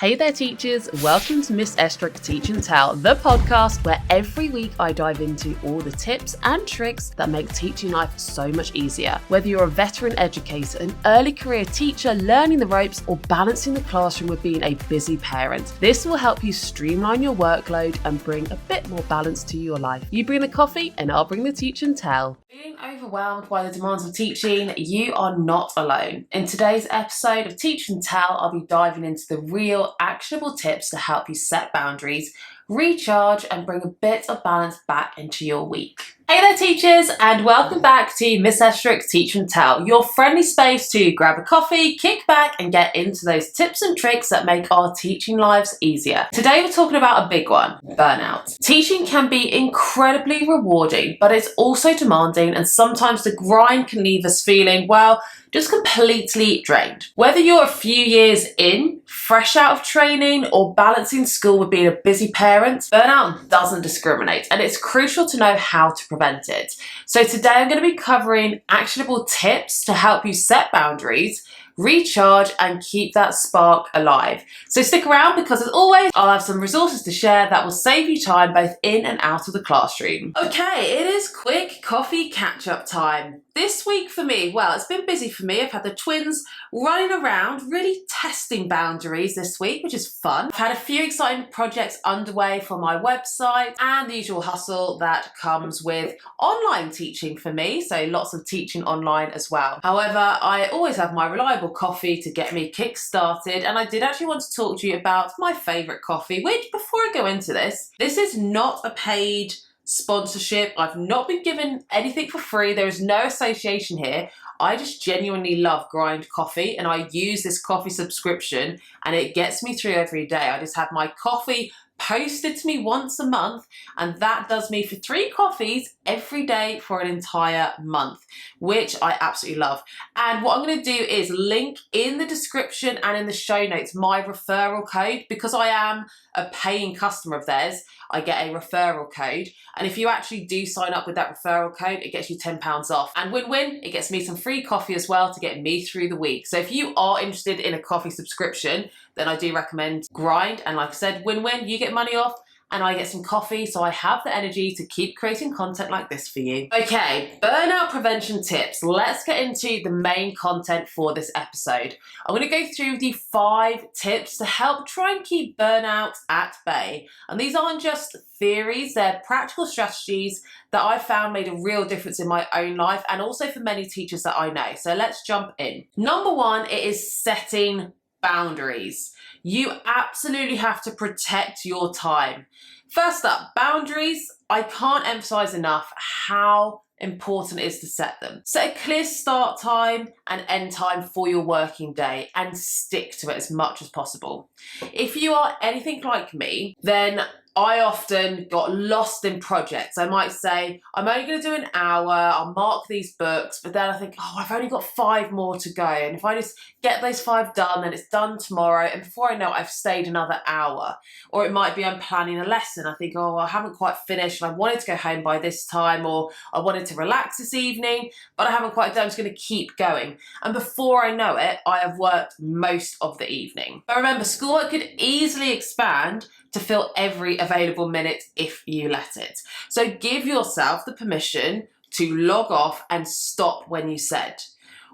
Hey there teachers, welcome to Miss Estruch Teach and Tell, the podcast where every week I dive into all the tips and tricks that make teaching life so much easier. Whether you're a veteran educator, an early career teacher learning the ropes, or balancing the classroom with being a busy parent, this will help you streamline your workload and bring a bit more balance to your life. You bring the coffee and I'll bring the teach and tell. Being overwhelmed by the demands of teaching, you are not alone. In today's episode of Teach and Tell, I'll be diving into the real actionable tips to help you set boundaries, recharge, and bring a bit of balance back into your week. Hey there teachers, and welcome back to Miss Estruch Teach and Tell, your friendly space to grab a coffee, kick back, and get into those tips and tricks that make our teaching lives easier. Today we're talking about a big one, burnout. Teaching can be incredibly rewarding, but it's also demanding, and sometimes the grind can leave us feeling, well, just completely drained. Whether you're a few years in, fresh out of training, or balancing school with being a busy parent, burnout doesn't discriminate, and it's crucial to know how to prevent it. So today I'm going to be covering actionable tips to help you set boundaries, recharge, and keep that spark alive. So stick around because as always, I'll have some resources to share that will save you time both in and out of the classroom. Okay, it is quick coffee catch-up time. This week for me, well, it's been busy for me. I've had the twins running around, really testing boundaries this week, which is fun. I've had a few exciting projects underway for my website and the usual hustle that comes with online teaching for me, so lots of teaching online as well. However, I always have my reliable coffee to get me kick-started, and I did actually want to talk to you about my favourite coffee, which before I go into this is not a paid sponsorship. I've not been given anything for free. There is no association here. I just genuinely love grind coffee, and I use this coffee subscription and it gets me through every day. I just have my coffee posted to me once a month, and that does me for 3 coffees every day for an entire month, which I absolutely love. And what I'm going to do is link in the description and in the show notes my referral code. Because I am a paying customer of theirs, I get a referral code, and if you actually do sign up with that referral code, it gets you £10 off. And win-win, it gets me some free coffee as well to get me through the week. So if you are interested in a coffee subscription, then I do recommend Grind. And like I said, win-win, you get money off and I get some coffee, so I have the energy to keep creating content like this for you. Okay, burnout prevention tips. Let's get into the main content for this episode. I'm going to go through the 5 tips to help try and keep burnout at bay. And these aren't just theories, they're practical strategies that I found made a real difference in my own life and also for many teachers that I know. So let's jump in. Number 1, it is setting boundaries. You absolutely have to protect your time. First up, boundaries. I can't emphasize enough how important it is to set them. Set a clear start time and end time for your working day and stick to it as much as possible. If you are anything like me, then I often got lost in projects. I might say, I'm only going to do an hour, I'll mark these books, but then I think, oh, I've only got 5 more to go. And if I just get those 5 done, then it's done tomorrow. And before I know it, I've stayed another hour. Or it might be I'm planning a lesson. I think, oh, I haven't quite finished and I wanted to go home by this time, or I wanted to relax this evening, but I haven't quite done. I'm just going to keep going. And before I know it, I have worked most of the evening. But remember, schoolwork could easily expand to fill every available minute if you let it. So give yourself the permission to log off and stop when you said.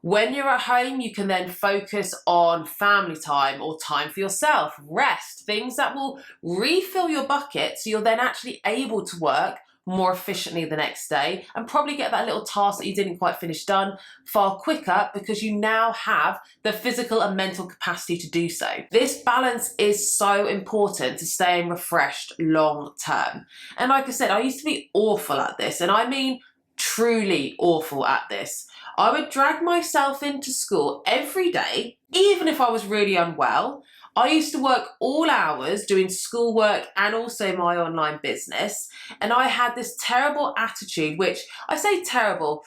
When you're at home, you can then focus on family time or time for yourself, rest, things that will refill your bucket so you're then actually able to work more efficiently the next day and probably get that little task that you didn't quite finish done far quicker because you now have the physical and mental capacity to do so. This balance is so important to staying refreshed long term. And like I said, I used to be awful at this, and I mean truly awful at this. I would drag myself into school every day, even if I was really unwell. I used to work all hours doing schoolwork and also my online business, and I had this terrible attitude, which I say terrible,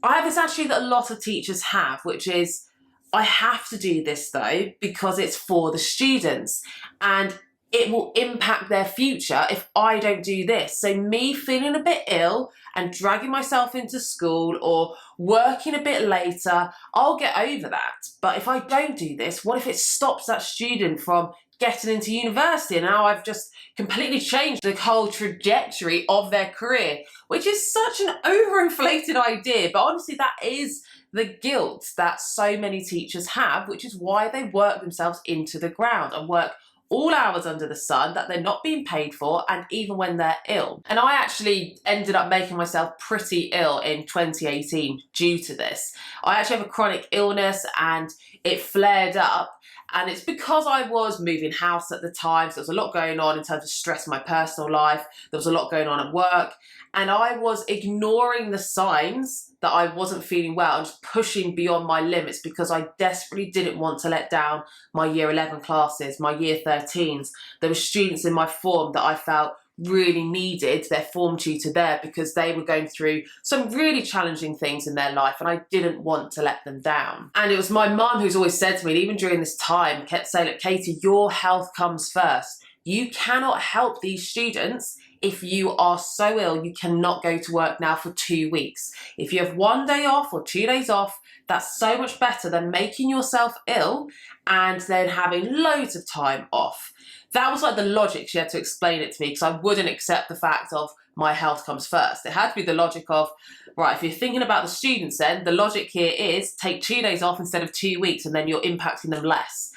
I have this attitude that a lot of teachers have, which is, I have to do this though because it's for the students and it will impact their future if I don't do this. So me feeling a bit ill and dragging myself into school or working a bit later, I'll get over that. But if I don't do this, what if it stops that student from getting into university, and now I've just completely changed the whole trajectory of their career, which is such an overinflated idea. But honestly, that is the guilt that so many teachers have, which is why they work themselves into the ground and work all hours under the sun that they're not being paid for, and even when they're ill. And I actually ended up making myself pretty ill in 2018 due to this. I actually have a chronic illness and it flared up. And it's because I was moving house at the time, so there was a lot going on in terms of stress in my personal life. There was a lot going on at work, and I was ignoring the signs that I wasn't feeling well and just pushing beyond my limits because I desperately didn't want to let down my year 11 classes, my year 13s. There were students in my form that I felt really needed their form tutor there because they were going through some really challenging things in their life, and I didn't want to let them down. And it was my mum who's always said to me, even during this time, kept saying, look, Katie, your health comes first. You cannot help these students if you are so ill. You cannot go to work now for 2 weeks. If you have 1 day off or 2 days off, that's so much better than making yourself ill and then having loads of time off. That was like the logic. She had to explain it to me because I wouldn't accept the fact of my health comes first. It had to be the logic of, right, if you're thinking about the students, then the logic here is take 2 days off instead of 2 weeks, and then you're impacting them less.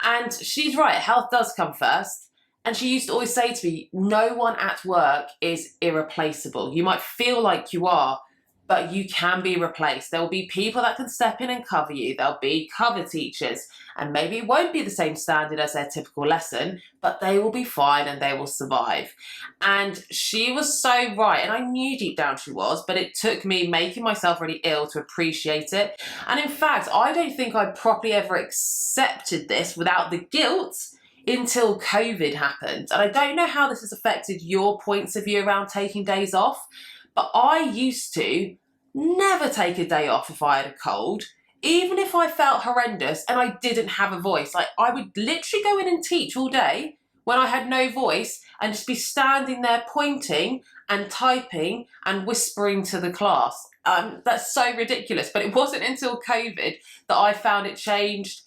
And she's right, health does come first. And she used to always say to me, no one at work is irreplaceable. You might feel like you are, but you can be replaced. There will be people that can step in and cover you. There'll be cover teachers, and maybe it won't be the same standard as their typical lesson, but they will be fine and they will survive. And she was so right, and I knew deep down she was, but it took me making myself really ill to appreciate it. And in fact, I don't think I properly ever accepted this without the guilt until COVID happened. And I don't know how this has affected your points of view around taking days off, but I used to never take a day off if I had a cold, even if I felt horrendous and I didn't have a voice. Like, I would literally go in and teach all day when I had no voice and just be standing there pointing and typing and whispering to the class. That's so ridiculous. But it wasn't until COVID that I found it changed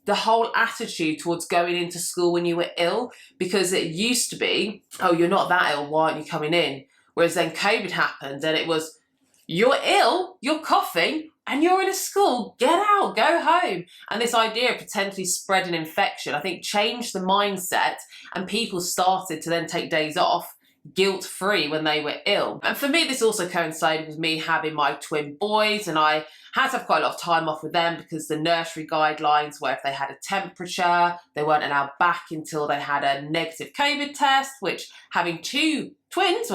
the whole attitude towards going into school when you were ill, because it used to be, oh, you're not that ill, why aren't you coming in? Whereas then COVID happened and it was, you're ill, you're coughing, and you're in a school, get out, go home. And this idea of potentially spreading infection, I think, changed the mindset, and people started to then take days off guilt-free when they were ill. And for me, this also coincided with me having my twin boys, and I had to have quite a lot of time off with them because the nursery guidelines were if they had a temperature, they weren't allowed back until they had a negative COVID test, which having two twins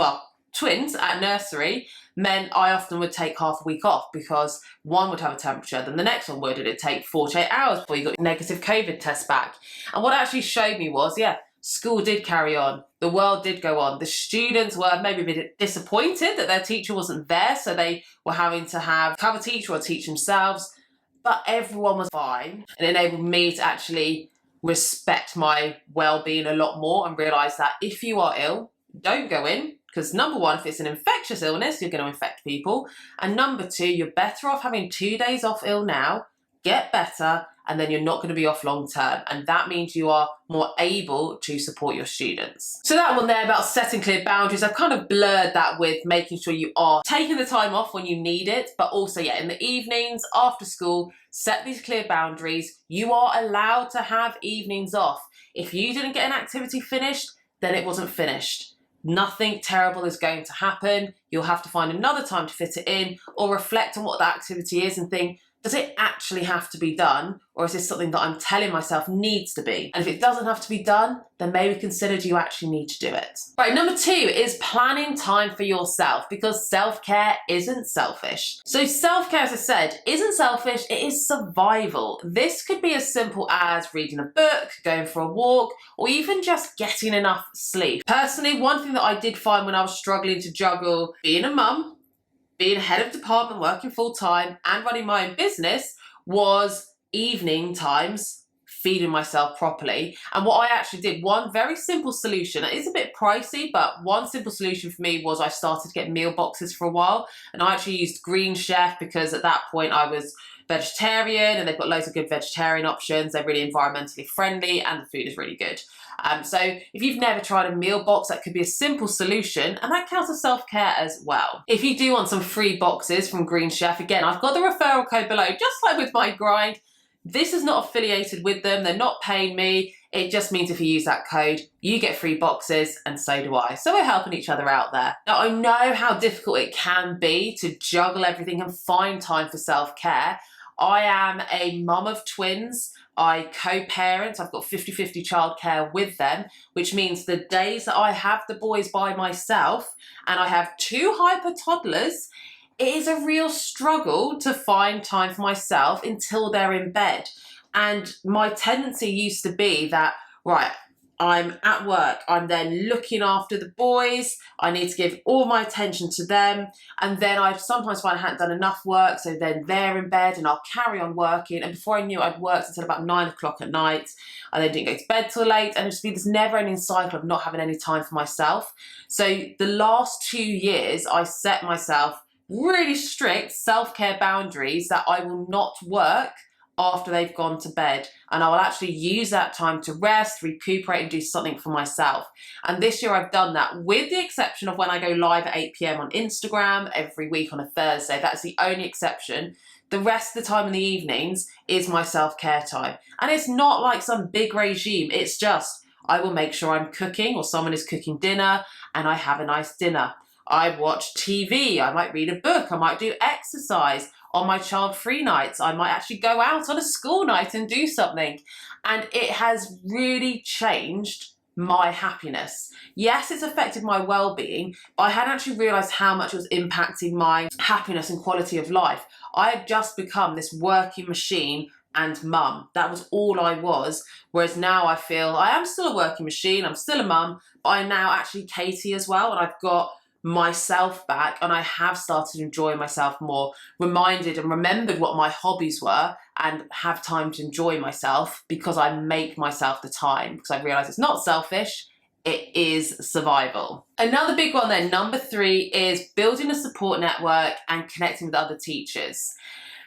at nursery meant I often would take half a week off because one would have a temperature, then the next one would, and it'd take 48 hours before you got your negative COVID test back. And what it actually showed me was, yeah, school did carry on, the world did go on. The students were maybe a bit disappointed that their teacher wasn't there, so they were having to have a cover teacher or teach themselves, but everyone was fine. And it enabled me to actually respect my well-being a lot more and realise that if you are ill, don't go in. Because number one, if it's an infectious illness, you're going to infect people. And number two, you're better off having 2 days off ill now, get better, and then you're not going to be off long term. And that means you are more able to support your students. So that one there about setting clear boundaries, I've kind of blurred that with making sure you are taking the time off when you need it, but also, yeah, in the evenings, after school, set these clear boundaries. You are allowed to have evenings off. If you didn't get an activity finished, then it wasn't finished. Nothing terrible is going to happen. You'll have to find another time to fit it in, or reflect on what the activity is and think, does it actually have to be done? Or is this something that I'm telling myself needs to be? And if it doesn't have to be done, then maybe consider, do you actually need to do it? Right, number two is planning time for yourself, because self-care isn't selfish. So self-care, as I said, isn't selfish, it is survival. This could be as simple as reading a book, going for a walk, or even just getting enough sleep. Personally, one thing that I did find when I was struggling to juggle being a mum, being head of department, working full time, and running my own business was evening times feeding myself properly. And what I actually did, one very simple solution, it is a bit pricey, but one simple solution for me was I started to get meal boxes for a while. And I actually used Green Chef because at that point I was vegetarian, and they've got loads of good vegetarian options. They're really environmentally friendly and the food is really good. So if you've never tried a meal box, that could be a simple solution, and that counts as self-care as well. If you do want some free boxes from Green Chef, again, I've got the referral code below, just like with my grind. This is not affiliated with them. They're not paying me. It just means if you use that code, you get free boxes, and so do I. So we're helping each other out there. Now, I know how difficult it can be to juggle everything and find time for self-care. I am a mum of twins. I co-parent. I've got 50-50 childcare with them, which means the days that I have the boys by myself and I have 2 hyper toddlers, it is a real struggle to find time for myself until they're in bed. And my tendency used to be that, right, I'm at work, I'm then looking after the boys, I need to give all my attention to them, and then I sometimes find I hadn't done enough work, so then they're in bed and I'll carry on working, and before I knew it, I'd worked until about 9 o'clock at night. I then didn't go to bed till late, and it'd just be this never-ending cycle of not having any time for myself. So the last 2 years, I set myself really strict self-care boundaries that I will not work after they've gone to bed, and I will actually use that time to rest, recuperate, and do something for myself. And this year I've done that, with the exception of when I go live at 8 p.m. on Instagram every week on a Thursday. That's the only exception. The rest of the time in the evenings is my self-care time. And it's not like some big regime, it's just I will make sure I'm cooking or someone is cooking dinner and I have a nice dinner. I watch TV, I might read a book, I might do exercise. On my child-free nights, I might actually go out on a school night and do something. And it has really changed my happiness. Yes, it's affected my well-being, but I hadn't actually realised how much it was impacting my happiness and quality of life. I had just become this working machine and mum. That was all I was. Whereas now I feel I am still a working machine, I'm still a mum, but I'm now actually Katie as well, and I've got myself back, and I have started enjoying myself more, reminded and remembered what my hobbies were, and have time to enjoy myself because I make myself the time, because I realise it's not selfish, it is survival. Another big one then, number 3, is building a support network and connecting with other teachers.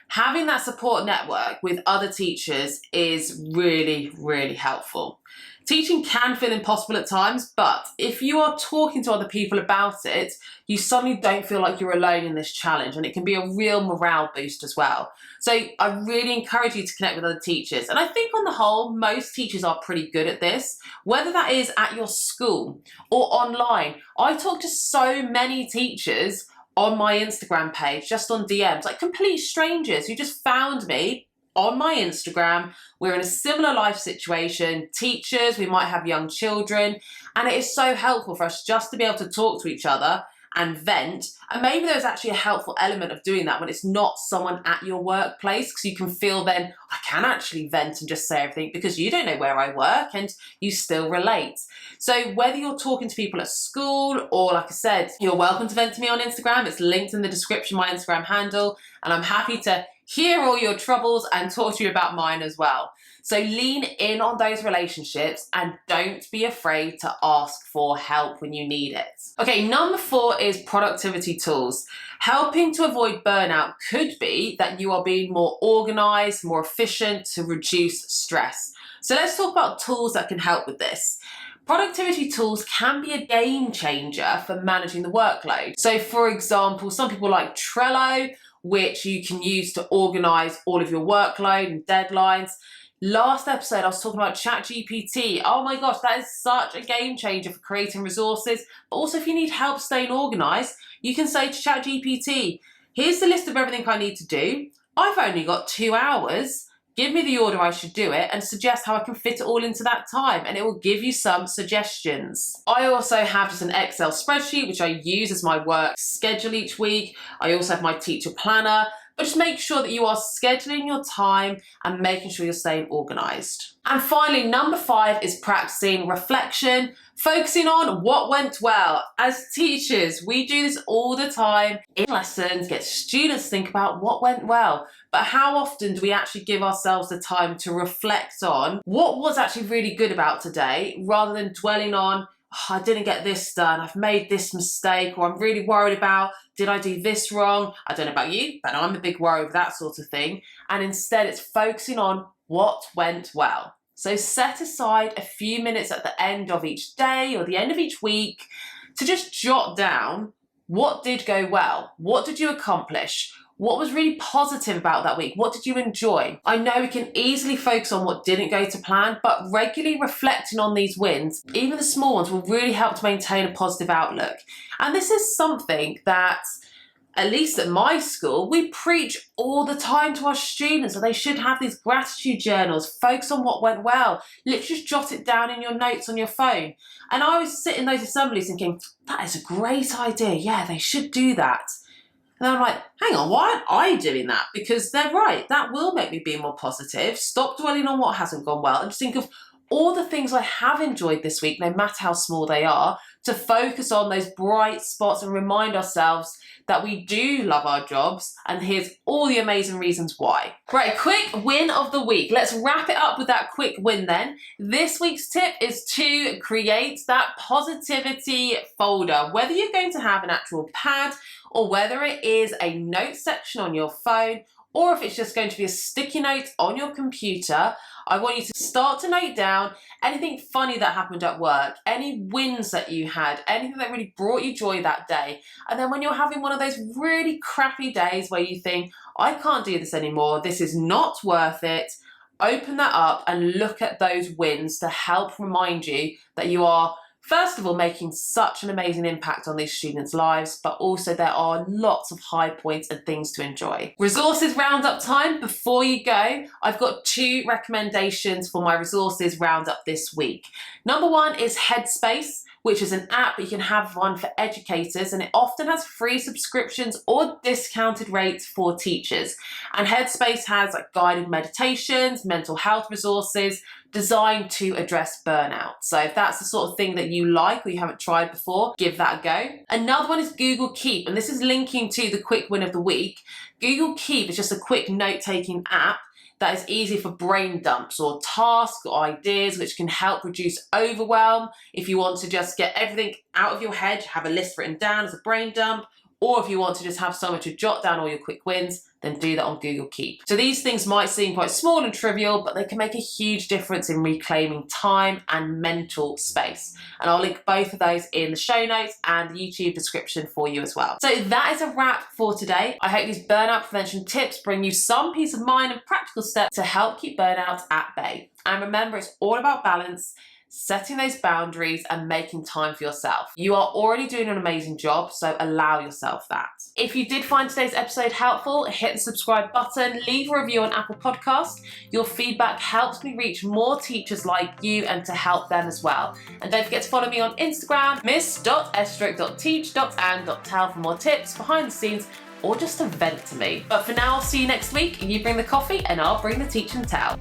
Having that support network with other teachers is really, really helpful. Teaching can feel impossible at times, but if you are talking to other people about it, you suddenly don't feel like you're alone in this challenge, and it can be a real morale boost as well. So I really encourage you to connect with other teachers. And I think on the whole, most teachers are pretty good at this, whether that is at your school or online. I talk to so many teachers on my Instagram page, just on DMs, like complete strangers who just found me on my Instagram. We're in a similar life situation, teachers, we might have young children, and it is so helpful for us just to be able to talk to each other and vent. And maybe there's actually a helpful element of doing that when it's not someone at your workplace, because you can feel then, I can actually vent and just say everything because you don't know where I work and you still relate. So whether you're talking to people at school or, like I said, you're welcome to vent to me on Instagram. It's linked in the description, my Instagram handle, and I'm happy to hear all your troubles and talk to you about mine as well. So lean in on those relationships and don't be afraid to ask for help when you need it. Okay, number 4 is productivity tools. Helping to avoid burnout could be that you are being more organized, more efficient to reduce stress. So let's talk about tools that can help with this. Productivity tools can be a game changer for managing the workload. So for example, some people like Trello, which you can use to organize all of your workload and deadlines. Last episode, I was talking about ChatGPT. Oh my gosh, that is such a game changer for creating resources. But also, if you need help staying organized, you can say to ChatGPT, here's the list of everything I need to do. I've only got 2 hours. Give me the order I should do it and suggest how I can fit it all into that time, and it will give you some suggestions. I also have just an Excel spreadsheet which I use as my work schedule each week. I also have my teacher planner, but just make sure that you are scheduling your time and making sure you're staying organised. And finally, number 5 is practicing reflection, focusing on what went well. As teachers, we do this all the time in lessons, get students to think about what went well. But how often do we actually give ourselves the time to reflect on what was actually really good about today, rather than dwelling on, oh, I didn't get this done, I've made this mistake, or I'm really worried about, did I do this wrong? I don't know about you, but I'm a big worry of that sort of thing. And instead it's focusing on what went well. So set aside a few minutes at the end of each day or the end of each week to just jot down what did go well, what did you accomplish, what was really positive about that week, what did you enjoy. I know we can easily focus on what didn't go to plan, but regularly reflecting on these wins, even the small ones, will really help to maintain a positive outlook. And this is something that, at least at my school, we preach all the time to our students that they should have these gratitude journals, focus on what went well, literally just jot it down in your notes on your phone. And I always sit in those assemblies thinking, that is a great idea, yeah, they should do that. And I'm like, hang on, why aren't I doing that? Because they're right, that will make me be more positive. Stop dwelling on what hasn't gone well and just think of all the things I have enjoyed this week, no matter how small they are, to focus on those bright spots and remind ourselves that we do love our jobs, and here's all the amazing reasons why. Right, quick win of the week. Let's wrap it up with that quick win then. This week's tip is to create that positivity folder, whether you're going to have an actual pad or whether it is a note section on your phone, or if it's just going to be a sticky note on your computer. I want you to start to note down anything funny that happened at work, any wins that you had, anything that really brought you joy that day. And then when you're having one of those really crappy days where you think, I can't do this anymore, this is not worth it, open that up and look at those wins to help remind you that you are, first of all, making such an amazing impact on these students' lives, but also there are lots of high points and things to enjoy. Resources roundup time. Before you go, I've got 2 recommendations for my resources roundup this week. Number 1 is Headspace, which is an app, but you can have one for educators, and it often has free subscriptions or discounted rates for teachers. And Headspace has guided meditations, mental health resources designed to address burnout. So if that's the sort of thing that you like or you haven't tried before, give that a go. Another one is Google Keep, and this is linking to the quick win of the week. Google Keep is just a quick note-taking app that is easy for brain dumps or tasks or ideas, which can help reduce overwhelm. If you want to just get everything out of your head, have a list written down as a brain dump, or if you want to just have somewhere to jot down all your quick wins, then do that on Google Keep. So these things might seem quite small and trivial, but they can make a huge difference in reclaiming time and mental space. And I'll link both of those in the show notes and the YouTube description for you as well. So that is a wrap for today. I hope these burnout prevention tips bring you some peace of mind and practical steps to help keep burnout at bay. And remember, it's all about balance, setting those boundaries and making time for yourself. You are already doing an amazing job, so allow yourself that. If you did find today's episode helpful, hit the subscribe button, leave a review on Apple Podcasts. Your feedback helps me reach more teachers like you and to help them as well. And don't forget to follow me on Instagram, miss.estruch.teach.and.tell for more tips, behind the scenes, or just to vent to me. But for now, I'll see you next week. You bring the coffee and I'll bring the teach and tell.